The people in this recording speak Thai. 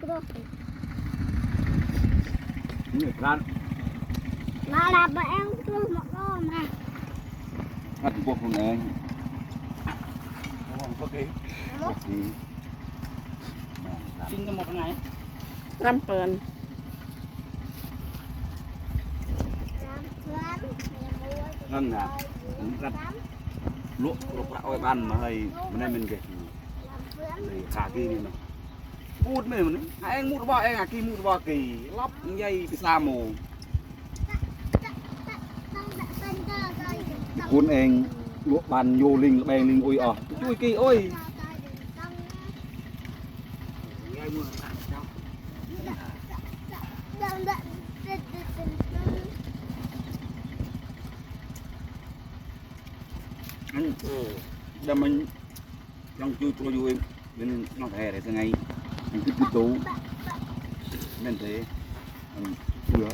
นี่ร้านมาลาบแองตัวหมดแล้วมา อัดพวกคนเองโอเคโอเค กินกันหมดไง รำเปิน นั่นน่ะรับลวกลวกละอ้อยบ้านมาให้มันได้เป็นไงเลยขากี่นี่มันพูดไม่เหมือนไอ้มูดว่าไอ้อากีมูดว่ากี่ล็อบใหญ่ไปซาโมคุณเองลวกบันโยลิงแบงลิงอุ้ยอ๋อช่วยกี่อุ้ยđâm mình trong chui pro vui bên nó thè để thế này mình cứ tú nên thế vừa